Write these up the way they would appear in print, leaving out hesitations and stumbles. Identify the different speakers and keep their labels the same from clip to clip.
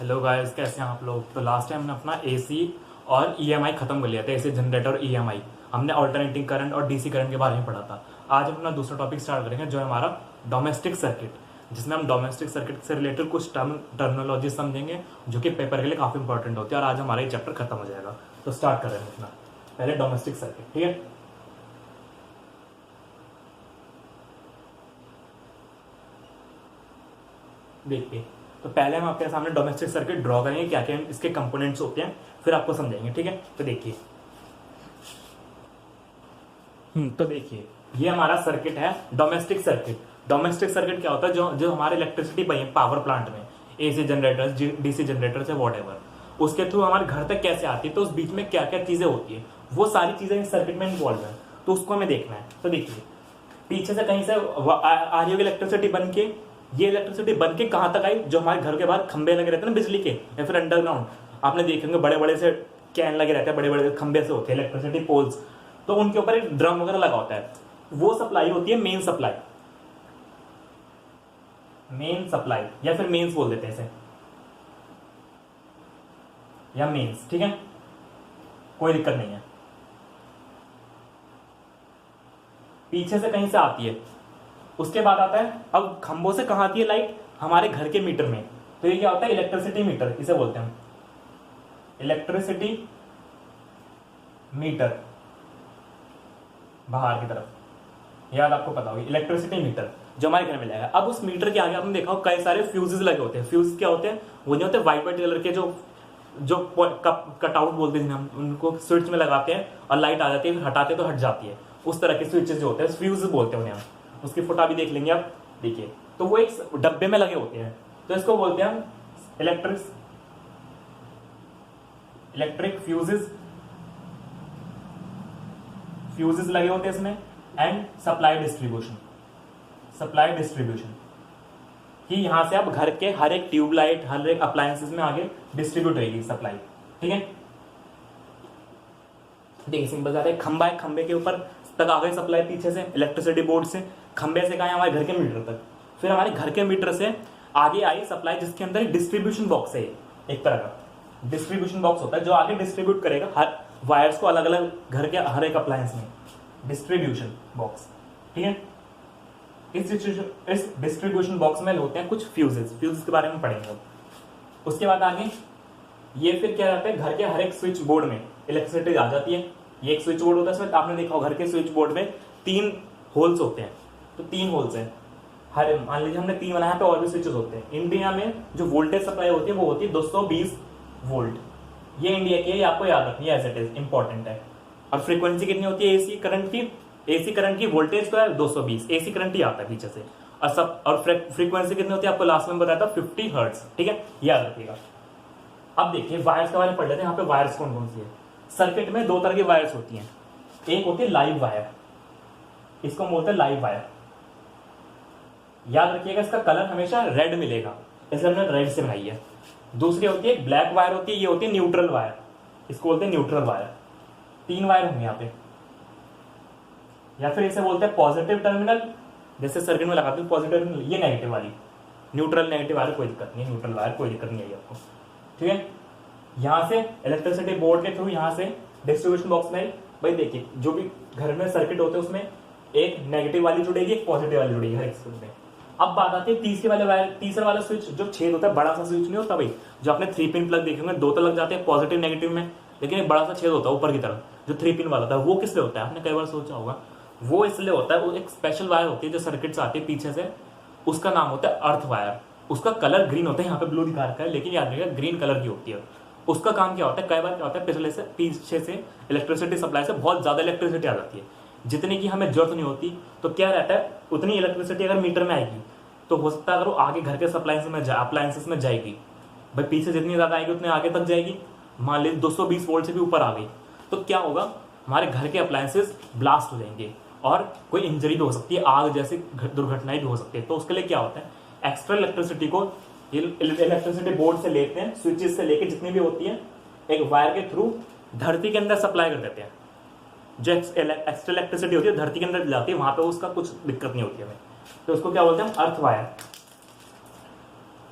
Speaker 1: Hello guys, कैसे हैं आप लोग। तो लास्ट टाइम हमने अपना एसी और ईएमआई खत्म कर लिया था। एसी जनरेटर और ईएमआई हमने अल्टरनेटिंग करंट और डीसी करंट के बारे में पढ़ा था। आज हम अपना दूसरा टॉपिक स्टार्ट करेंगे जो है हमारा डोमेस्टिक सर्किट, जिसमें हम डोमेस्टिक सर्किट से रिलेटेड कुछ टर्मिनोलॉजी समझेंगे जो कि पेपर के लिए काफी इंपॉर्टेंट होती है। और आज हमारा ये चैप्टर खत्म हो जाएगा। तो स्टार्ट कर रहे हैं अपना पहले डोमेस्टिक सर्किट। ठीक है, देखिए, तो पहले हम आपके सामने डोमेस्टिक सर्किट ड्रॉ करेंगे, क्या क्या इसके कंपोनेंट्स होते हैं, फिर आपको समझाएंगे। ठीक है, तो देखिए, तो देखिए ये हमारा सर्किट है डोमेस्टिक सर्किट। डोमेस्टिक सर्किट क्या होता है, जो जो हमारे इलेक्ट्रिसिटी पावर प्लांट में एसी जनरेटर्स, डीसी जनरेटर्स है, वॉट एवर, उसके थ्रू हमारे घर तक कैसे आती है, तो उस बीच में क्या क्या चीजें होती है, वो सारी चीजें इस सर्किट में इन्वॉल्व है। तो उसको हमें देखना है। तो देखिए, पीछे से कहीं से आ रही होगी इलेक्ट्रिसिटी बन के, ये इलेक्ट्रिसिटी बन के कहां तक आई, जो हमारे घर के बाहर खंबे लगे रहते हैं ना बिजली के, या फिर अंडरग्राउंड आपने देखेंगे बड़े बड़े से कैन लगे रहते हैं, बड़े बड़े खंबे से होते हैं इलेक्ट्रिसिटी पोल्स, तो उनके ऊपर एक ड्रम वगैरह लगा होता है। वो सप्लाई होती है मेन सप्लाई, मेन सप्लाई या फिर मेंस बोल देते हैं इसे, या मेंस। ठीक है, कोई दिक्कत नहीं है। पीछे से कहीं से आती है, उसके बाद आता है, अब खंभों से कहां आती है लाइट, हमारे घर के मीटर में। तो ये क्या होता है, इलेक्ट्रिसिटी मीटर इसे बोलते हैं हम, इलेक्ट्रिसिटी मीटर। बाहर की तरफ याद आपको पता होगी, इलेक्ट्रिसिटी मीटर जो हमारे घर में लगेगा। अब उस मीटर के आगे आपने देखा हो कई सारे फ्यूजेस लगे होते हैं। फ्यूज क्या होते हैं, वो नहीं होते व्हाइट व्हाइट कलर के, जो जो कट आउट बोलते हैं हम उनको, स्विच में लगाते हैं और लाइट आ जाती है, फिर हटाते तो हट जाती है। उस तरह के स्विचेस जो होते हैं फ्यूज बोलते हैं उन्हें हम। उसकी फोटो भी देख लेंगे आप, देखिए। तो वो एक डब्बे में लगे होते हैं, तो इसको बोलते हैं हम इलेक्ट्रिक फ्यूजेस। फ्यूजेस लगे होते हैं इसमें। And supply distribution, supply distribution कि यहां से अब घर के हर एक ट्यूबलाइट, हर एक अप्लायंसेस में आगे डिस्ट्रीब्यूट रहेगी सप्लाई। ठीक है, देखिए सिंपल सा है, खंबा है, खंबे के ऊपर तक आ गई सप्लाई पीछे से इलेक्ट्रिसिटी बोर्ड से, खंबे से कहा हमारे घर के मीटर तक, फिर हमारे घर के मीटर से आगे आई सप्लाई, जिसके अंदर डिस्ट्रीब्यूशन बॉक्स है, एक तरह का डिस्ट्रीब्यूशन बॉक्स होता है जो आगे डिस्ट्रीब्यूट करेगा हर वायर्स को अलग अलग घर के हर एक अप्लायंस में, डिस्ट्रीब्यूशन बॉक्स। ठीक है, इस डिस्ट्रीब्यूशन बॉक्स में होते हैं कुछ फ्यूजेस, फ्यूजेस के बारे में पढ़ेंगे। उसके बाद आगे ये फिर क्या रहता है, घर के हर एक स्विच बोर्ड में इलेक्ट्रिसिटी आ जाती है। ये एक स्विच बोर्ड होता है, इसमें आपने देखा होगा घर के स्विच बोर्ड में 3 होल्स होते हैं। तो 3 होल्स हैं, हर मान लीजिए हमने 3 बनाया, पे और भी स्विचेस होते हैं। इंडिया में जो वोल्टेज सप्लाई होती है वो होती है 220 वोल्ट। ये इंडिया की है, ये आपको याद रखनी है, एज इट इज इंपॉर्टेंट है। और फ्रीक्वेंसी कितनी होती है एसी करंट की, एसी करंट की वोल्टेज तो है 220, एसी करंट ही आता है पीछे से। और फ्रीक्वेंसी कितनी होती है आपको लास्ट में बताया था, 50 हर्ट्ज। ठीक है, याद रखिएगा। अब देखिए वायर्स के बारे में पढ़ लेते हैं। यहाँ पे वायर्स कौन कौन सी है। सर्किट में 2 तरह की वायर्स होती हैं। एक होती है लाइव वायर, इसको बोलते हैं लाइव वायर। याद रखिएगा, इसका कलर हमेशा रेड मिलेगा, इसलिए हमने रेड से बनाई है। दूसरी होती है ब्लैक वायर होती है, ये होती है न्यूट्रल वायर, इसको बोलते हैं न्यूट्रल वायर। 3 वायर होंगे यहाँ पे। या फिर इसे बोलते हैं पॉजिटिव टर्मिनल, जैसे सर्किट में लगाते हैं पॉजिटिव टर्मिनल, ये नेगेटिव वाली। न्यूट्रल नेगेटिव वायर कोई दिक्कत नहीं, न्यूट्रल वायर कोई दिक्कत नहीं आई आपको। ठीक है, यहां से इलेक्ट्रिसिटी बोर्ड के थ्रू यहां से डिस्ट्रीब्यूशन बॉक्स में, भाई देखिए जो भी घर में सर्किट होते हैं उसमें एक नेगेटिव वाली जुड़ेगी, एक पॉजिटिव वाली जुड़ेगी हर एक स्विच में। अब बात आती है तीसरे वाले वायर, तीसरा वाला स्विच जो छेद होता है, बड़ा सा स्विच नहीं होता भाई, जो आपने 3 पिन प्लग देखे होंगे, 2 तो लग जाते हैं पॉजिटिव नेगेटिव में, लेकिन एक बड़ा सा छेद होता है ऊपर की तरफ जो 3 पिन वाला होता है। वो किस लिए होता है, आपने कई बार सोचा होगा। वो इसलिए होता है, वो एक स्पेशल वायर होती है जो सर्किट से आती है पीछे से, उसका नाम होता है अर्थ वायर। उसका कलर ग्रीन होता है, यहाँ पे ब्लू दिखा रखा है, लेकिन याद रखिएगा ग्रीन कलर की होती है। उसका काम क्या होता है, कई बार क्या होता है, पीछे से इलेक्ट्रिसिटी सप्लाई से बहुत ज्यादा इलेक्ट्रिसिटी आ जाती है, जितनी की हमें जरूरत नहीं होती। तो क्या रहता है, उतनी इलेक्ट्रिसिटी अगर मीटर में आएगी तो हो सकता है अगर वो आगे घर के अप्लायंसेस में जाएगी, भाई पीछे जितनी ज्यादा आएगी उतने आगे तक जाएगी। मान लीजिए 220 वोल्ट से भी ऊपर आ गई, तो क्या होगा, हमारे घर के अप्लायंसेस ब्लास्ट हो जाएंगे और कोई इंजरी भी हो सकती है, आग जैसी दुर्घटनाएं भी हो सकती है। तो उसके लिए क्या होता है, एक्स्ट्रा इलेक्ट्रिसिटी को इलेक्ट्रिसिटी बोर्ड से लेते हैं, स्विचेस से लेके जितनी भी होती है, एक वायर के थ्रू धरती के अंदर सप्लाई कर देते हैं। जो एक्स्ट्रा इलेक्ट्रिसिटी होती है धरती के अंदर जाती है, वहां पे उसका कुछ दिक्कत नहीं होती हमें। तो उसको क्या बोलते हैं, अर्थ वायर।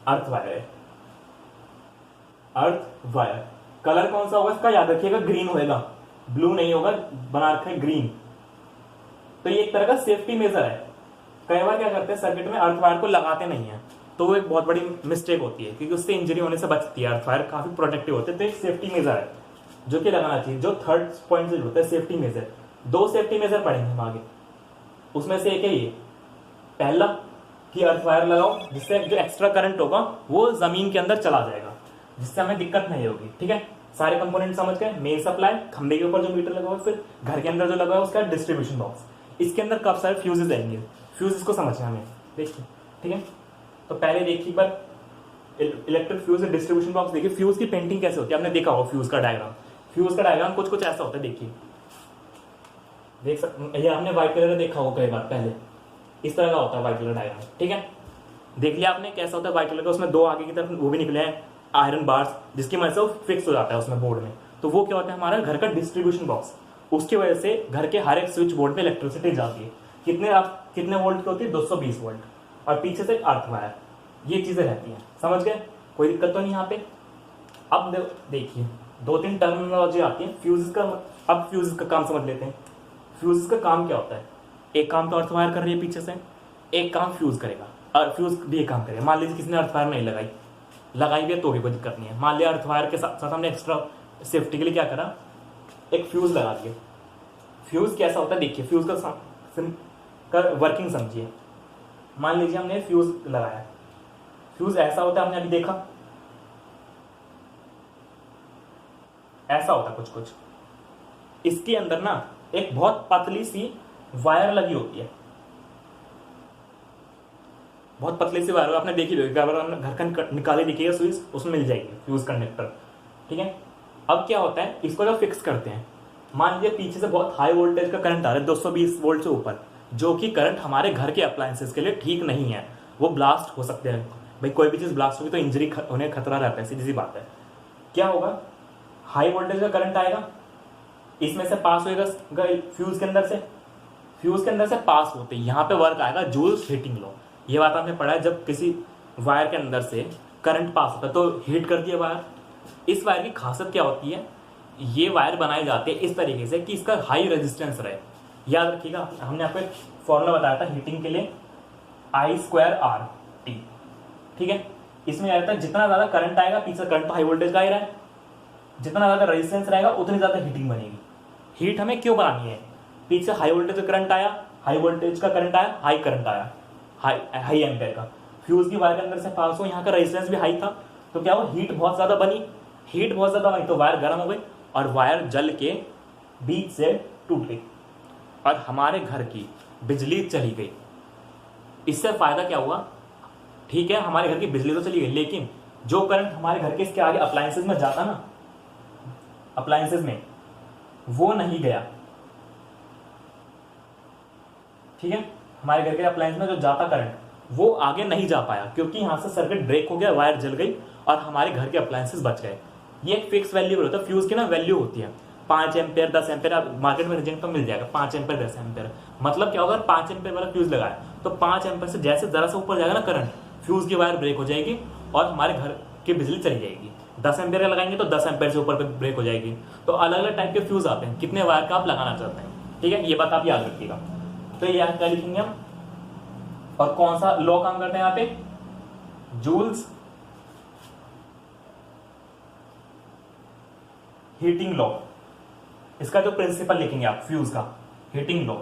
Speaker 1: अर्थ वायर है। Earth wire. कलर कौन सा होगा इसका याद रखिएगा, ग्रीन होगा, ब्लू नहीं होगा, बना रखा है ग्रीन। तो ये एक तरह का सेफ्टी मेजर है। कई बार क्या करते हैं सर्किट में अर्थ वायर को लगाते नहीं है, तो वो एक बहुत बड़ी मिस्टेक होती है, क्योंकि उससे इंजरी होने से बचती है। अर्थ वायर काफी प्रोटेक्टिव होते हैं, तो एक सेफ्टी मेजर है जो कि लगाना चाहिए। जो थर्ड पॉइंट से होता है सेफ्टी मेजर, दो सेफ्टी मेजर पढ़ेंगे हम आगे, उसमें से एक है ये। पहला कि अर्थ वायर लगाओ जिससे जो एक्स्ट्रा करंट होगा वो जमीन के अंदर चला जाएगा, जिससे हमें दिक्कत नहीं होगी। ठीक है, सारे कंपोनेंट समझ गए। मेन सप्लाई, खंबे के ऊपर जो मीटर लगा हुआ, फिर घर के अंदर जो लगा हुआ उसका डिस्ट्रीब्यूशन बॉक्स, इसके अंदर काफी सारे फ्यूजेस आएंगे। फ्यूज को समझना हमें, देखिए। ठीक है, तो पहले देखिए एक बार इलेक्ट्रिक फ्यूज डिस्ट्रीब्यूशन बॉक्स देखिए। फ्यूज की पेंटिंग कैसे होती है आपने देखा होगा, फ्यूज का डायग्राम। फ्यूज का डायग्राम कुछ कुछ ऐसा होता है, देखिए देख सकते, ये आपने व्हाइट कलर देखा होगा कई बार पहले, इस तरह का होता है व्हाइट कलर डायग्राम। ठीक है, देख लिया आपने कैसा होता है व्हाइट कलर का। उसमें दो आगे की तरफ वो भी निकले हैं आयरन बार्स, जिसकी वजह से वो फिक्स हो जाता है उसमें बोर्ड में। तो वो क्या होता है हमारा घर का डिस्ट्रीब्यूशन बॉक्स, उसकी वजह से घर के हर एक स्विच बोर्ड में इलेक्ट्रिसिटी जाती है। कितने वोल्ट की होती है? 220 वोल्ट, और पीछे से अर्थ वायर, ये चीजें रहती हैं। समझ गए, कोई दिक्कत तो नहीं यहाँ पे। अब देखिए दो तीन टर्मिनोलॉजी आती है फ्यूज का। अब फ्यूज का काम समझ लेते हैं। फ्यूज का काम क्या होता है? एक काम तो अर्थ वायर कर रही है पीछे से, एक काम फ्यूज करेगा, और फ्यूज भी एक काम करेगा। मान लीजिए किसी ने अर्थ वायर नहीं लगाई भी है तो भी कोई दिक्कत नहीं है। मान लिया अर्थ वायर के साथ साथ हमने एक्स्ट्रा सेफ्टी के लिए क्या करा, एक फ्यूज लगा दिया। फ्यूज कैसा होता है देखिए, फ्यूज का वर्किंग समझिए। मान लीजिए हमने फ्यूज लगाया, फ्यूज ऐसा होता है, हमने अभी देखा ऐसा होता है कुछ कुछ। इसके अंदर ना एक बहुत पतली सी वायर लगी होती है, बहुत पतली सी वायर, आपने देखी होगी, अगर घर का निकाले देखिएगा स्विच, उसमें मिल जाएगी फ्यूज कंडक्टर। ठीक है, अब क्या होता है, इसको जब फिक्स करते हैं, मान लीजिए पीछे से बहुत हाई वोल्टेज का करंट आ रहा है 220 वोल्ट से ऊपर, जो कि करंट हमारे घर के अप्लायंसेस के लिए ठीक नहीं है, वो ब्लास्ट हो सकते हैं। भाई कोई भी चीज ब्लास्ट होगी तो इंजरी होने खतरा रहता है, सीधी सी बात है। क्या होगा, हाई वोल्टेज का करंट आएगा, इसमें से पास होएगा फ्यूज के अंदर से, फ्यूज के अंदर से पास होते यहाँ पे वर्क आएगा जूल्स हीटिंग लॉ। ये बात आपने पढ़ा है, जब किसी वायर के अंदर से करंट पास होता है तो हीट करती है वायर। इस वायर की खासियत क्या होती है, ये वायर बनाए जाते हैं इस तरीके से कि इसका हाई रेजिस्टेंस रहे। याद रखिएगा, हमने आपको एक फॉर्मूला बताया था हीटिंग के लिए, I²R T। ठीक है, इसमें आता है जितना ज्यादा करंट आएगा, पीछे करंट तो हाई वोल्टेज का ही रहा है, जितना ज्यादा रेजिस्टेंस रहेगा उतनी ज्यादा हीटिंग बनेगी। हीट हमें क्यों बनानी है, पीछे हाई वोल्टेज का करंट आया, हाई वोल्टेज का करंट आया, हाई करंट आया, हाई एम्पेयर का, फ्यूज की वायर के अंदर से पास हो, यहाँ का रेजिस्टेंस भी हाई था, तो क्या हुआ, हीट बहुत ज्यादा बनी। हीट बहुत ज्यादा बनी तो वायर गर्म हो गई, और वायर जल के बीच से टूट गई, और हमारे घर की बिजली चली गई। इससे फायदा क्या हुआ, ठीक है हमारे घर की बिजली तो चली गई, लेकिन जो करंट हमारे घर के इसके आगे अप्लायंसेस में जाता ना, अप्लायंसेस में, वो नहीं गया। ठीक है, हमारे घर के अप्लायंस में जो जाता करंट, वो आगे नहीं जा पाया, क्योंकि यहां से सर्किट ब्रेक हो गया, वायर जल गई, और हमारे घर के अप्लायंसेस बच गए। ये एक फिक्स वैल्यू होता है, फ्यूज की ना वैल्यू होती है 5 एम्पेयर 10 एम्पेयर, आप मार्केट में रिजेंट तो मिल जाएगा 5 एम्पेयर 10 एम्पेयर। मतलब क्या होगा, 5 एम्पेयर वाला फ्यूज लगाया तो 5 एम्पेयर से जैसे जरा सा ऊपर जाएगा ना करंट, फ्यूज की वायर ब्रेक हो जाएगी और हमारे घर की बिजली चली जाएगी। 10 एम्पेयर का लगाएंगे तो 10 एम्पेयर से ऊपर पे ब्रेक हो जाएगी। तो अलग अलग टाइप के फ्यूज आते हैं, कितने वायर का आप लगाना चाहते हैं। ठीक है, ये बात आप याद रखिएगा। तो ये क्या लिखेंगे हम, और कौन सा लॉ काम करते हैं यहाँ पे, जूल्स हीटिंग लॉ। इसका जो प्रिंसिपल लिखेंगे आप फ्यूज का, हीटिंग लॉ।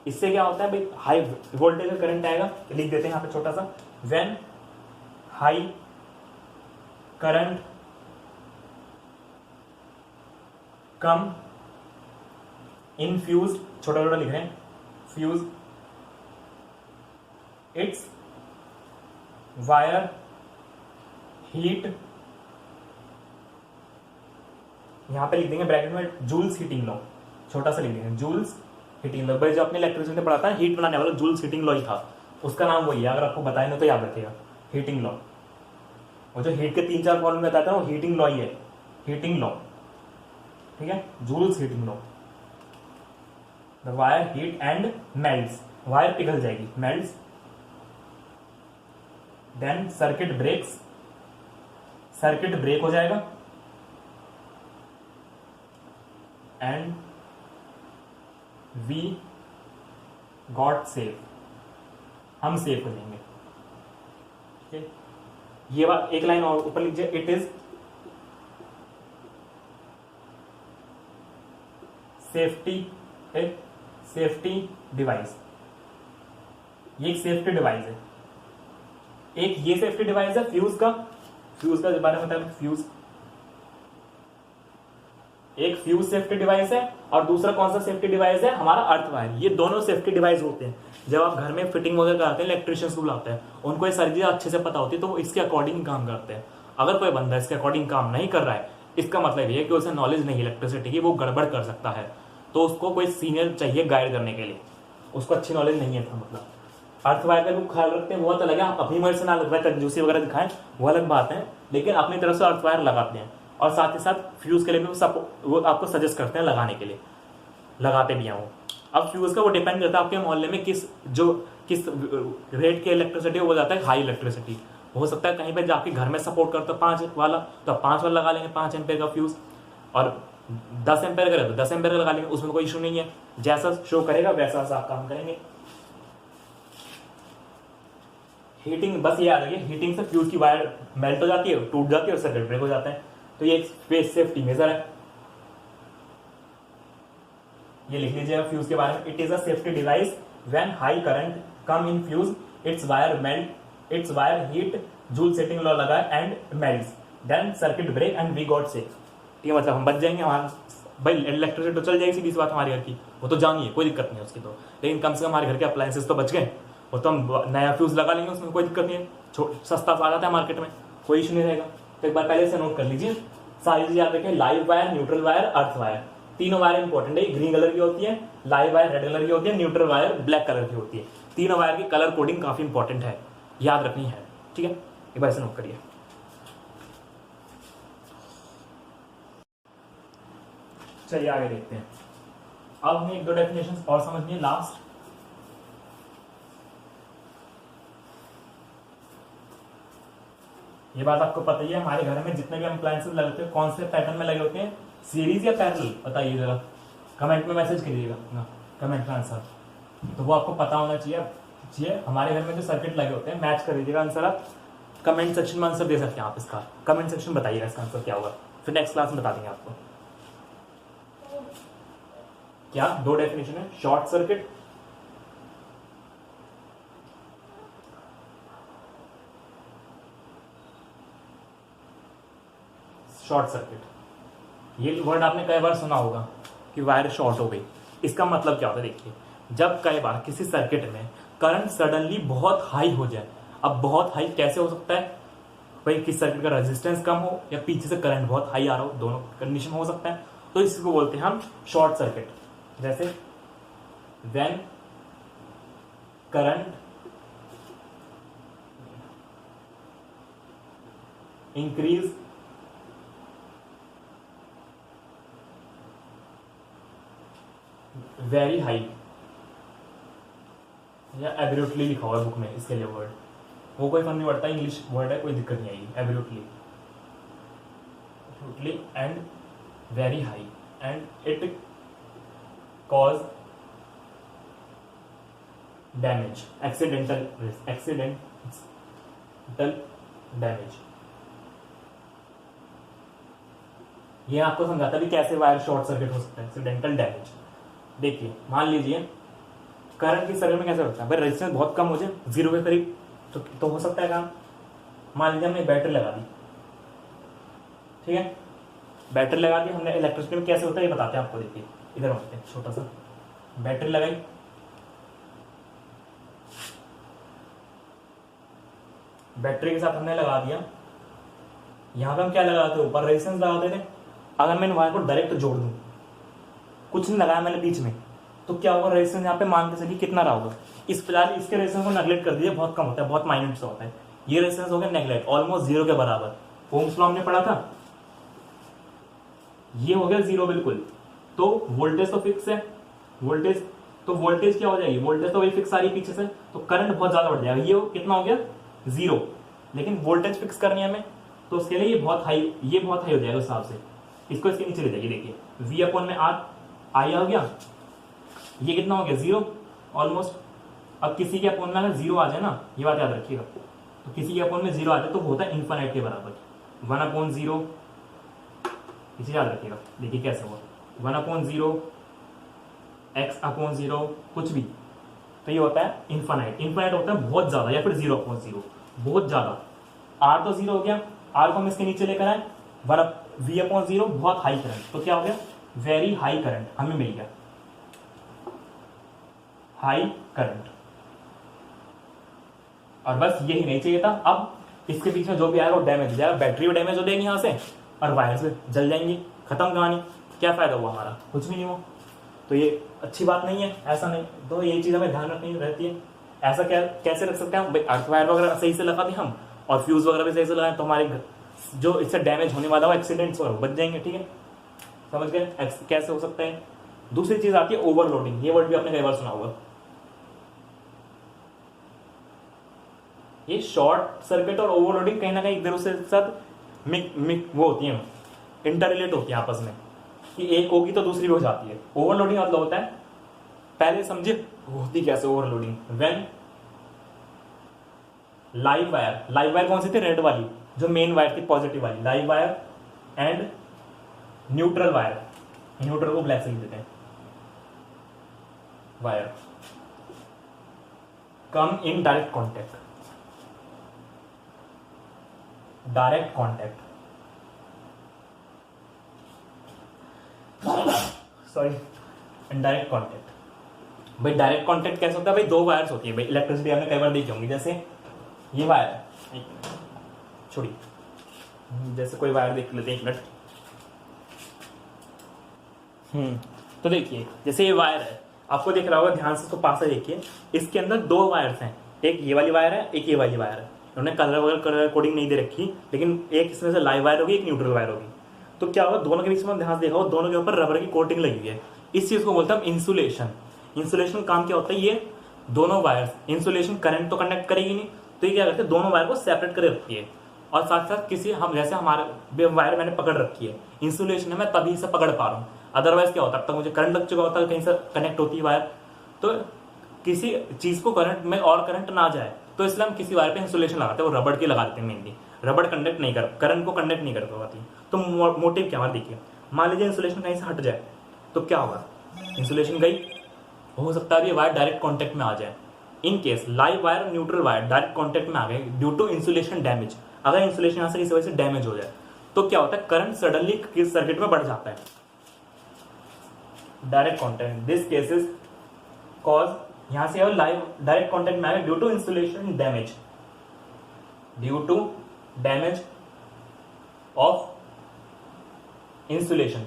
Speaker 1: इससे क्या होता है भाई, हाई वोल्टेज का करंट आएगा, लिख देते हैं यहां पे छोटा सा, when high current come in fuse, छोटा छोटा लिख रहे हैं, फ्यूज इट्स वायर हीट, यहां पे लिख देंगे ब्रैकेट में जूल्स हीटिंग लॉ, छोटा सा लिख देंगे जूल्स हीटिंग लॉ। भाई जो अपने इलेक्ट्रिसिटी में पढ़ा था, हीट बनाने वाला जूल्स हीटिंग लॉ ही था, उसका नाम वही है। अगर आपको बताए ना तो याद रखिएगा, हीटिंग लॉ। और जो हीट के 3-4 फॉर्मूले बताता है वो हीटिंग लॉ ही है, हीटिंग लॉ। ठीक है, Joule's heating law. The wire heat and melts, wire पिघल जाएगी, melts then circuit breaks, circuit break हो जाएगा, एंड वी गॉट सेफ, हम सेफ हो जाएंगे। ठीक है, ये बात एक लाइन और ऊपर लीजिए, इट इज सेफ्टी, एक सेफ्टी डिवाइस, ये एक सेफ्टी डिवाइस है। एक ये सेफ्टी डिवाइस है फ्यूज का, फ्यूज का बारे में बताया, फ्यूज एक फ्यूज सेफ्टी डिवाइस है, और दूसरा कौन सा सेफ्टी डिवाइस है, हमारा अर्थ वायर। ये दोनों सेफ्टी डिवाइस होते हैं। जब आप घर में फिटिंग वगैरह कराते हैं, इलेक्ट्रिशियंस को बुलाते हैं, उनको ये सारी चीजें अच्छे से पता होती है, तो वो इसके अकॉर्डिंग काम करते हैं। अगर कोई बंदा इसके अकॉर्डिंग काम नहीं कर रहा है, इसका मतलब ये है कि उसे नॉलेज नहीं है इलेक्ट्रिसिटी की, वो गड़बड़ कर सकता है, तो उसको कोई सीनियर चाहिए गाइड करने के लिए, उसको अच्छी नॉलेज नहीं है। मतलब अर्थ वायर का लोग ख्याल रखते हैं, वो तो लगे, आप अपनी मर्जी से ना लगता है, कंजूसी वगैरह दिखाएं, वो अलग बात है, लेकिन अपनी तरफ से अर्थ वायर लगाते हैं। और साथ ही साथ फ्यूज के लिए भी वो आपको सजेस्ट करते हैं लगाने के लिए, लगाते भी हैं वो। अब फ्यूज का वो डिपेंड करता है आपके मोहल्ले में किस रेट की इलेक्ट्रिसिटी वो जाता है, हाई इलेक्ट्रिसिटी। हो सकता है कहीं पे जाके घर में सपोर्ट करता है 5 वाला, तो 5 वाला लगा लेंगे, 5 एम्पेयर का फ्यूज, और 10 एम्पेयर करे तो 10 एम्पेयर लगा लेंगे, उसमें कोई इशू नहीं है। जैसा शो करेगा वैसा आप काम करेंगे। हीटिंग, बस ये याद रखिए, हीटिंग से फ्यूज की वायर मेल्ट हो जाती है, टूट जाती है और सर्किट ब्रेक हो जाता है। तो ये एक सेफ्टी मेजर है, ये लिख लीजिएगा फ्यूज के बारे में। It is a safety device when high current come in fuse, it's wire melt, it's wire heat, Joule setting law लगा and melts, then circuit break and we got safe. ठीक है, मतलब हम बच जाएंगे। हमारा भाई इलेक्ट्रिसिटी तो चल जाएगी, सीधी सी बात हमारे घर की, वो तो जानिए, कोई दिक्कत नहीं है उसकी तो, लेकिन कम से कम हमारे घर के अप्लायंसेस तो बच गए। वो तो हम नया फ्यूज लगा लेंगे, उसमें कोई दिक्कत नहीं है, सस्ता आ जाता है मार्केट में, कोई इशू नहीं रहेगा। तो एक बार पहले से नोट कर लीजिए, सारी चीज याद रखें, live wire, neutral wire, earth wire, तीनों वायर इंपॉर्टेंट है। ग्रीन कलर की होती है, लाइव वायर रेड कलर की होती है, न्यूट्रल वायर ब्लैक कलर की होती है। तीनों वायर की कलर कोडिंग काफी इंपॉर्टेंट है, याद रखनी है। ठीक है, एक बार इसे नोट करिए। चलिए आगे देखते हैं। अब हमें 1-2 डेफिनेशन और समझनी है लास्ट। ये बात आपको पता ही है, हमारे घर में जितने भी अप्लायंसेस लगे होते हैं कौन से पैटर्न में लगे होते हैं, सीरीज या पैरेलल, बताइए जरा, कमेंट में मैसेज करिएगा ना, कमेंट का आंसर तो वो आपको पता होना चाहिए। हमारे घर में जो सर्किट लगे होते हैं मैच कर दीजिएगा आंसर। आप कमेंट सेक्शन में आंसर दे सकते हैं, आप इसका कमेंट सेक्शन बताइएगा इसका आंसर क्या होगा, फिर नेक्स्ट क्लास में बता देंगे आपको। क्या 2 डेफिनेशन है, शॉर्ट सर्किट, शॉर्ट सर्किट, ये वर्ड आपने कई बार सुना होगा कि वायर शॉर्ट हो गई। इसका मतलब क्या होता है, देखिए, जब कई बार किसी सर्किट में करंट सडनली बहुत हाई हो जाए। अब बहुत हाई कैसे हो सकता है, भाई किस सर्किट का रेजिस्टेंस कम हो या पीछे से करंट बहुत हाई आ रहा हो, दोनों कंडीशन हो सकता है, तो इसको बोलते हैं हम शॉर्ट सर्किट। जैसे when current increase very high, या एब्सोल्युटली लिखा हुआ है बुक में इसके लिए वर्ड, वो कोई फर्क नहीं पड़ता, इंग्लिश वर्ड है, कोई दिक्कत नहीं आएगी। Absolutely and very high and it cause damage, accidental damage. ये आपको समझाता भी कैसे वायर शॉर्ट सर्किट हो सकता है, एक्सीडेंटल डैमेज। देखिए, मान लीजिए करंट की सर्किट में कैसे होता है, भाई रेजिस्टेंस बहुत कम हो जाए, 0 के करीब, तो हो सकता है काम। मान लीजिए हमने बैटरी लगा दी, ठीक है, बैटरी लगा दी हमने, इलेक्ट्रिसिटी में कैसे होता है ये बताते हैं आपको। देखिए इधर होते हैं, छोटा सा बैटरी लगाई, बैटरी के साथ हमने लगा दिया, यहां पे हम क्या लगाते थे, ऊपर रेजिस्टेंस लगाते थे। अगर मैं वायर को डायरेक्ट जोड़ दूं, कुछ नहीं लगाया मैंने बीच में, तो क्या होगा, रेजिस्टेंस यहाँ पे मान के चलिए कितना रहा होगा। इस फिलहाल इसके रेजिस्टेंस को नेगलेक्ट कर दीजिए, बहुत कम होता है, बहुत माइन्यूट सा होता है। ये रेजिस्टेंस हो गया नेगलेक्ट, ऑलमोस्ट 0 के बराबर। ओम्स लॉ हमने पढ़ा था, ये हो गया 0 बिल्कुल। तो वोल्टेज तो फिक्स है, वोल्टेज क्या हो जाएगी, वोल्टेज तो वही फिक्स आ रही है पीछे से, तो करंट बहुत ज्यादा बढ़ जाएगा। ये कितना हो गया 0, लेकिन वोल्टेज फिक्स करनी है हमें, तो उसके लिए ये बहुत हाई हो जाएगा उस हिसाब से, इसको इसके नीचे ले जाइए। देखिए V अपॉन में R आई आ गया, ये कितना हो गया 0 ऑलमोस्ट। अब किसी के अपॉन में अगर 0 आ जाए ना, ये बात याद रखिएगा, तो किसी के अपॉन में 0 आ जाए तो होता है इन्फाइनाइट के बराबर, 1/0, इसे याद रखिएगा। देखिए कैसे हुआ, 1/0 x/0 कुछ भी, तो ये होता है इन्फाइनाइट। इन्फाइनाइट होता है बहुत ज्यादा, या फिर 0/0 बहुत ज्यादा। R तो 0 हो गया, R को हम इसके नीचे लेकर आए, V/0 बहुत हाई करंट, तो क्या हो गया वेरी हाई करंट हमें मिल गया, हाई करंट। और बस यही नहीं चाहिए था। अब इसके बीच में जो भी आएगा वो डैमेज हो जाएगा, बैटरी भी डैमेज हो जाएगी यहाँ से, और वायर्स भी जल जाएंगी, खत्म कहानी। क्या फायदा हुआ हमारा, कुछ भी नहीं हुआ। तो ये अच्छी बात नहीं है, ऐसा नहीं, तो ये चीज हमें ध्यान रखनी रहती है। ऐसा क्या कैसे रख सकते हैं हम, अर्थ वायर वगैरह सही से लगा दें हम, और फ्यूज वगैरह भी सही से लगाएं, तो हमारे जो इससे डैमेज होने वाला हो, एक्सीडेंट्स वगैरह बच जाएंगे। ठीक है, समझ गए कैसे हो सकता है। दूसरी चीज आती है ओवरलोडिंग, ये वर्ड भी आपने कई बार सुना होगा। ये शॉर्ट सर्किट और ओवरलोडिंग कहीं ना कहीं एक दूसरे के साथ वो होती है, इंटररिलेट होती है आपस में, कि एक होगी तो दूसरी भी हो जाती है। ओवरलोडिंग मतलब होता है, पहले समझिए होती कैसे ओवरलोडिंग, व्हेन लाइव वायर कौन सी थी, रेड वाली जो मेन वायर थी पॉजिटिव वाली, live wire and neutral wire, neutral को ब्लैक से लिख देते हैं, wire come in direct contact, sorry indirect contact. भाई डायरेक्ट कॉन्टेक्ट कैसे होता है, भाई दो वायर्स होती है भाई, इलेक्ट्रिसिटी आपने कई बार देखी होंगी, जैसे ये वायर, छोड़िए, जैसे कोई वायर देख लेते हैं, एक मिनट। तो देखिए जैसे ये वायर है, आपको दिख रहा होगा, ध्यान से इसको पास से देखिए, इसके अंदर दो वायर्स हैं, एक ये वाली वायर है, एक ये वाली वायर है। उन्होंने कलर वगैरह कलर कोडिंग नहीं दे रखी, लेकिन एक इसमें से लाइव वायर होगी, एक न्यूट्रल वायर होगी। तो क्या होगा, दोनों के बीच में ध्यान से देखा हो, दोनों के ऊपर रबर की कोटिंग लगी हुई है, इस चीज को बोलते हैं इंसुलेशन। इंसुलेशन काम क्या होता है, ये दोनों वायर, इंसुलेशन करंट तो कंडक्ट करेगी नहीं, तो ये क्या करते हैं, दोनों वायर को सेपरेट कर रखती है, और साथ साथ किसी हम जैसे हमारे वायर मैंने पकड़ रखी है, इंसुलेशन है, मैं तभी से पकड़ पा रहा हूँ, अदरवाइज क्या होता है, तब तक मुझे करंट लग चुका होता है, कहीं से कनेक्ट होती है वायर, तो किसी चीज को करंट में और करंट ना जाए, तो इसलिए हम किसी वायर पे इंसुलेशन लगाते हैं, वो रबड़ की लगा देते हैं मेनली, रबड़ कंडक्ट नहीं कर, करंट को कंडक्ट नहीं कर पाती। तो मोटिव क्या हमारा देखिए, मान लीजिए इंसुलेशन कहीं से हट जाए तो क्या होगा, इंसुलेशन गई, हो सकता है ये वायर डायरेक्ट कॉन्टेक्ट में आ जाए। इन केस लाइव वायर और न्यूट्रल वायर डायरेक्ट कॉन्टेक्ट में आ गए ड्यू टू इंसुलेशन डैमेज, अगर इंसुलेशन यहां से किसी वजह से डैमेज हो जाए तो क्या होता है, करंट सडनली किस सर्किट में बढ़ जाता है, direct contact. This cases cause, यहां से लाइव डायरेक्ट कॉन्टेक्ट में आएगा due to insulation damage, due to damage of insulation,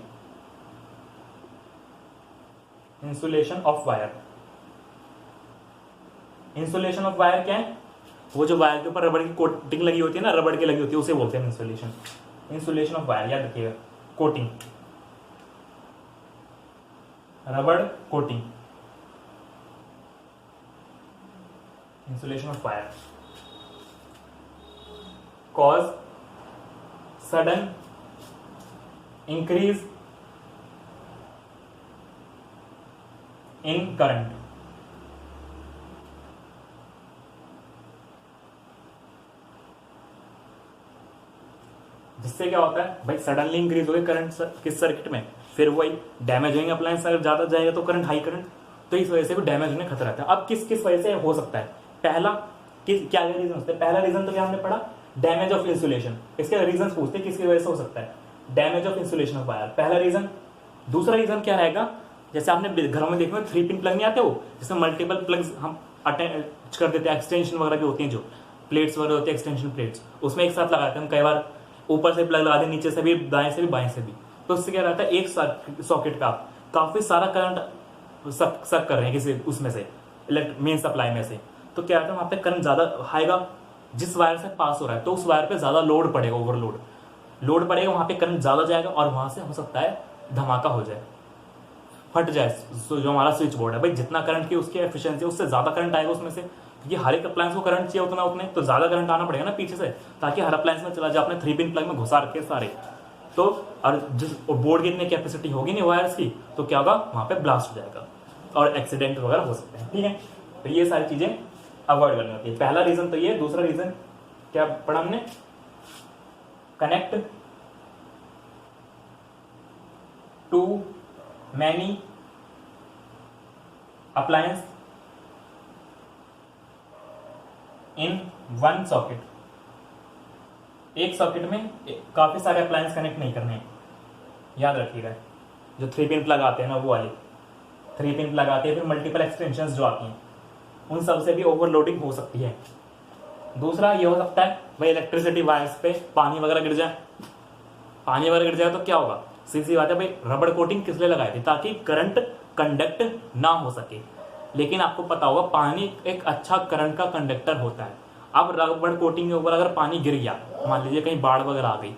Speaker 1: insulation of wire. Insulation of wire क्या है, वो जो वायर के ऊपर रबड़ की कोटिंग लगी होती है ना, रबड़ की लगी होती है, उसे बोलते हैं इंसुलेशन। इंसुलेशन ऑफ वायर याद रखिएगा, कोटिंग, रबड़ coating, insulation of wire cause sudden increase in current, जिससे क्या होता है भाई, सडनली इंक्रीज हो गया करंट किस सर्किट में, फिर वही डैमेज होंगे अप्लायंस, अगर ज्यादा जाएगा तो करंट, हाई करंट, तो इस वजह से भी डैमेज होने खतरा रहता है। अब किस किस वजह से हो सकता है, पहला क्या रीजन होता है, पहला रीजन तो क्या हमने पढ़ा, डैमेज ऑफ इंसुलेशन। इसके रीजन पूछते हैं किसकी वजह से हो सकता है, damage of insulation of wire, पहला रीजन। दूसरा रीजन क्या रहेगा, जैसे आपने घरों में देखा 3 पिन प्लग नहीं आते, वो जिसमें मल्टीपल प्लग्स हम अटैच कर देते हैं, एक्सटेंशन वगैरह भी होती हैं, जो प्लेट्स वगैरह होती है एक्सटेंशन प्लेट्स, उसमें एक साथ लगाते हैं हम, कई बार ऊपर से प्लग लगा दें, नीचे से भी, दाएं से भी, बाएं से भी, तो उससे क्या रहता है, एक सॉकेट का काफी सारा करंट सक कर रहे हैं किसी उसमें से, मेन सप्लाई में से, तो क्या रहता है वहां पे करंट ज्यादा आएगा, जिस वायर से पास हो रहा है, तो उस वायर पे ज्यादा लोड पड़ेगा, लोड पड़ेगा, वहां पे करंट ज्यादा जाएगा, और वहां से हो सकता है धमाका हो जाए, फट जाए जो हमारा स्विच बोर्ड है, भाई जितना करंट की उसकी एफिशिएंसी उससे ज्यादा करंट आएगा उसमें से, क्योंकि हर एक अप्लायंस को करंट चाहिए उतना उतने, तो ज्यादा करंट आना पड़ेगा ना पीछे से, ताकि हर अप्लायंस में चला जाए। आपने 3 पिन प्लग में घुसा रखे सारे, तो और जिस बोर्ड की इतनी कैपेसिटी होगी नहीं वायर्स की, तो क्या होगा वहां पे ब्लास्ट हो जाएगा और एक्सीडेंट वगैरह हो सकते हैं। ठीक है, तो ये सारी चीजें अवॉइड करनी होती है। पहला रीजन तो ये। दूसरा रीजन क्या पढ़ा हमने, connect to many appliance in one socket. एक सॉकेट में काफी सारे अप्लायंस कनेक्ट नहीं करने हैं, याद रखिएगा। जो 3 पिन प्लग आते हैं ना, वो वाली 3 पिन प्लग आती है, फिर मल्टीपल एक्सटेंशंस जो आती हैं, उन सब से भी ओवरलोडिंग हो सकती है। दूसरा ये हो सकता है भाई इलेक्ट्रिसिटी वायर्स पे पानी वगैरह गिर जाए। पानी वगैरह गिर जाए तो क्या होगा, सीधी बात है भाई, रबड़ कोटिंग किस लिए लगाई थी, ताकि करंट कंडक्ट ना हो सके। लेकिन आपको पता होगा पानी एक अच्छा करंट का कंडक्टर होता है। अब रबड़ कोटिंग के ऊपर अगर पानी गिर गया, मान लीजिए कहीं बाढ़ वगैरह आ गई,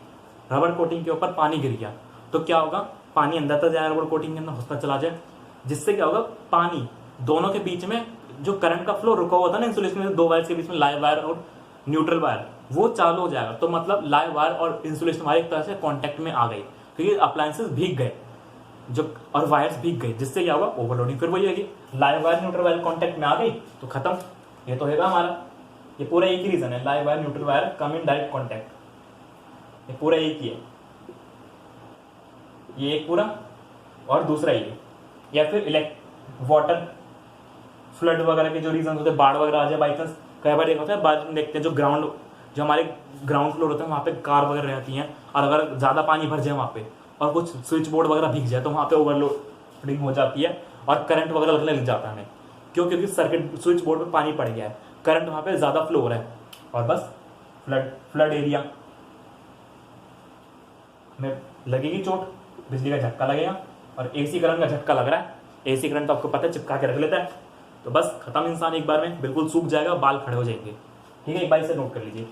Speaker 1: रबड़ कोटिंग के ऊपर पानी गिर गया, तो क्या होगा, पानी अंदर तक जाए, रबड़ कोटिंग के अंदर घुसता चला जाए, जिससे क्या होगा, पानी दोनों के बीच में जो करंट का फ्लो रुका हुआ था ना इंसुलेशन में, 2 वायर के बीच में लाइव वायर और न्यूट्रल वायर, वो चालू हो जाएगा। तो मतलब लाइव वायर और इंसुलेशन वायर एक तरह से कॉन्टेक्ट में आ गई, क्योंकि अप्लायंसेस भीग गए जो, और वायर्स भीग गए, जिससे क्या होगा, ओवरलोडिंग फिर वही होगी। Live wire neutral wire contact में आ गई तो खत्म। ये तो होगा हमारा, ये पूरा एक ही रीजन है, live wire neutral wire come in direct contact, ये पूरा एक ही है, ये एक पूरा और दूसरा ये। या फिर वाटर फ्लड वगैरह के जो रीजन होते हैं, बाढ़ वगैरह आ जाए बाई चांस, कई बार एक होता है बाद में देखते हैं जो हमारे ग्राउंड फ्लोर होते हैं वहाँ पे कार वगैरह रहती हैं, और अगर ज्यादा पानी भर जाए वहाँ पे और कुछ स्विच बोर्ड वगैरह भीग जाए, तो वहाँ पे ओवरलोडिंग हो जाती है और करंट वगैरह लगने लग जाता है हमें। क्यों, क्योंकि सर्किट स्विच बोर्ड पे पानी पड़ गया है, करंट वहाँ पे ज्यादा फ्लो हो रहा है, और बस फ्लड एरिया में लगेगी चोट, बिजली का झटका लगेगा। और एसी करंट का झटका लग रहा है, एसी करंट तो आपको पता है चिपका के रख लेता है, तो बस खत्म, इंसान एक बार में बिल्कुल सूख जाएगा, बाल खड़े हो जाएंगे। ठीक है, एक बार इसे नोट कर लीजिए।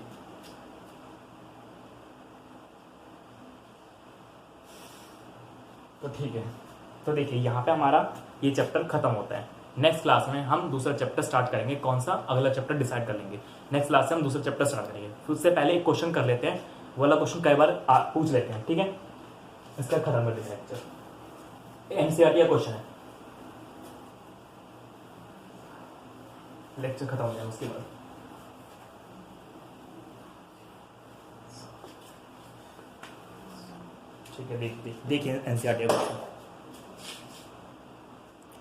Speaker 1: तो ठीक है, तो देखिए यहाँ पे हमारा ये चैप्टर खत्म होता है। नेक्स्ट क्लास में हम दूसरा चैप्टर स्टार्ट करेंगे, कौन सा अगला चैप्टर डिसाइड कर लेंगे। नेक्स्ट क्लास से हम दूसरा चैप्टर स्टार्ट करेंगे, फिर उससे पहले एक क्वेश्चन कर लेते हैं, वो वाला क्वेश्चन कई बार पूछ लेते हैं। ठीक है, इसका खत्म कर देते हैं लेक्चर। एनसीईआरटी का क्वेश्चन है, लेक्चर खत्म हो जाएगा उसके बाद। ठीक है, देखिए एनसीईआरटी का क्वेश्चन।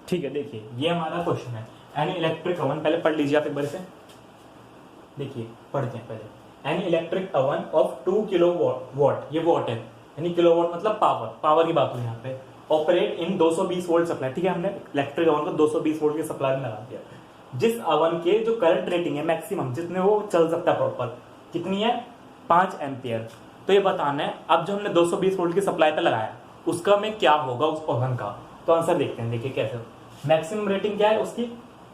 Speaker 1: ठीक है, देखिए ये हमारा क्वेश्चन है, एन इलेक्ट्रिक ओवन, पहले पढ़ लीजिए आप एक बार से, देखिए पढ़ते हैं पहले। An electric oven of 2 kilowatt, ये वॉट है, यानी किलोवाट मतलब पावर की बात हुई यहाँ पे। ऑपरेट इन 220 वोल्ट सप्लाई, ठीक है, हमने इलेक्ट्रिक ओवन को 220 वोल्ट के सप्लाई में लगा दिया। जिस ओवन के जो करंट रेटिंग है मैक्सिमम, जितने वो चल सकता है प्रॉपर, कितनी है, 5 एम्पियर। तो ये बताना है, अब जो हमने 220 वोल्ट की सप्लाई पे लगाया, उसका में क्या होगा उस ओवन का। तो आंसर देखते हैं, देखिए कैसे। मैक्सिमम रेटिंग क्या है उसकी,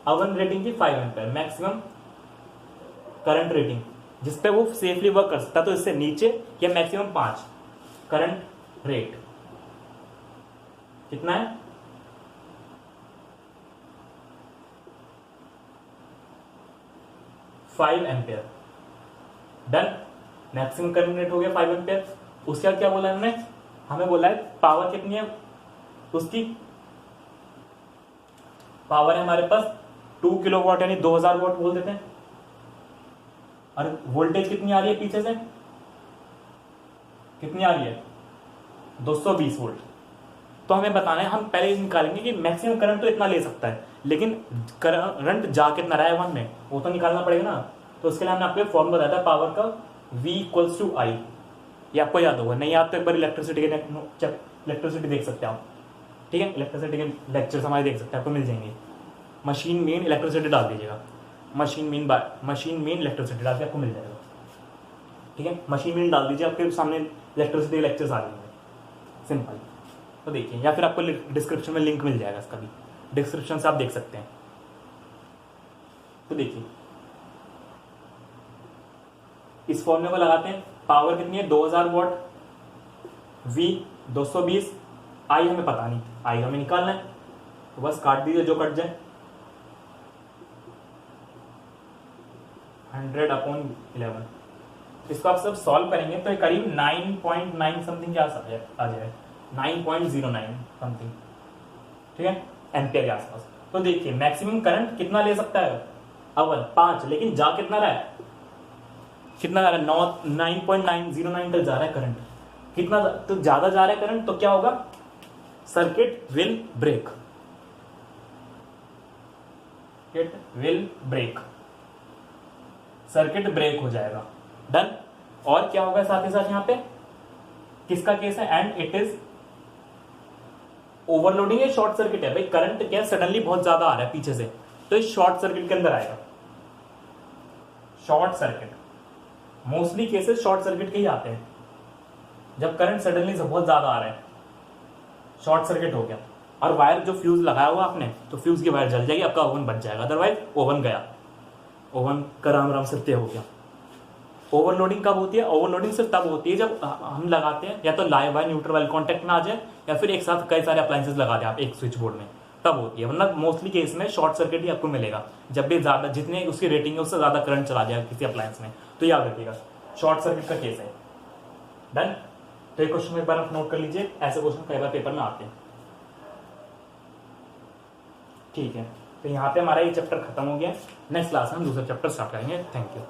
Speaker 1: ओवन रेटिंग की 5 एम्पियर, मैक्सिमम करंट रेटिंग जिसपे वो सेफली वर्क कर सकता, तो इससे नीचे या मैक्सिमम 5। करंट रेट कितना है, 5 ampere. Done, maximum current rate हो गया 5 एम्पियर। उसके बाद क्या बोला है हमने, हमें बोला है पावर कितनी है उसकी, पावर है हमारे पास 2 किलोवाट यानी 2000 वाट बोल देते हैं, और वोल्टेज कितनी आ रही है पीछे से, कितनी आ रही है, 220 वोल्ट। तो हमें बताना है, हम पहले निकालेंगे कि मैक्सिमम करंट तो इतना ले सकता है, लेकिन करंट जा कितना रहा है वन में, वो तो निकालना पड़ेगा ना। तो उसके लिए हमने आपको फॉर्मूला बताया था पावर का, V = I, ये आपको याद होगा, नहीं याद तो एक बार इलेक्ट्रिसिटी देख सकते हैं आप। ठीक है, इलेक्ट्रिसिटी के लेक्चर्स हमारे देख सकते हैं, आपको मिल जाएंगे। मशीन मेन इलेक्ट्रिसिटी डाल दीजिएगा, मशीन मेन इलेक्ट्रिसिटी डाल के आपको मिल जाएगा। ठीक है, मशीन मेन डाल दीजिए, आपके सामने इलेक्ट्रिसिटी के लेक्चर्स आ जाएंगे, सिंपल। तो देखिए, या फिर आपको डिस्क्रिप्शन में लिंक मिल जाएगा इसका भी, डिस्क्रिप्शन से आप देख सकते हैं। तो देखिए इस फॉर्मूले को लगाते हैं, पावर कितनी है 2000 वाट, V 220, I हमें पता नहीं, I हमें निकालना है। तो बस काट दीजिए जो कट जाए, 100/11। इसको आप सब सॉल्व करेंगे तो ये करीब 9.9 समथिंग के आस आ जाए, 9.09 समथिंग, ठीक है, एम्पियर के आसपास। तो देखिए मैक्सिमम करंट कितना ले सकता है अव्वल 5, लेकिन जा कितना रहा है, कितना जा रहा है 9.909 तक जा रहा है करंट, कितना तो ज्यादा जा रहा है करंट, तो क्या होगा, circuit will break, circuit break हो जाएगा। डन। और क्या होगा साथ ही साथ यहां पे, किसका केस है, एंड इट इज ओवरलोडिंग है, शॉर्ट सर्किट है भाई, करंट क्या सडनली बहुत ज्यादा आ रहा है पीछे से, तो इस शॉर्ट सर्किट के अंदर आएगा। Short circuit mostly cases short circuit के ही आते हैं, जब करंट सडनली से बहुत ज्यादा आ रहा है, शॉर्ट सर्किट हो गया। और वायर जो फ्यूज लगाया हुआ आपने, तो फ्यूज की वायर जल जाएगी, आपका ओवन बच जाएगा, अदरवाइज ओवन गया, ओवन का राम राम सत्य हो गया। ओवरलोडिंग कब होती है, ओवरलोडिंग सिर्फ तब होती है जब हम लगाते हैं या तो live wire neutral wire contact में आ जाए, या फिर एक साथ कई सारे अप्लायंसेस लगा दें आप एक स्विच बोर्ड में, तब होती है। वरना मोस्टली केस में शॉर्ट सर्किट ही आपको मिलेगा, जब भी ज्यादा जितने उसकी रेटिंग है उससे ज्यादा करंट चला जाएगा किसी अप्लायंस में, तो याद रखिएगा शॉर्ट सर्किट का केस है। डन। तो ये क्वेश्चन एक बार आप नोट कर लीजिए, ऐसे क्वेश्चन कई बार पेपर में आते हैं, ठीक है। तो यहाँ पे हमारा ये चैप्टर खत्म हो गया, नेक्स्ट क्लास में हम दूसरा चैप्टर स्टार्ट करेंगे। Thank you.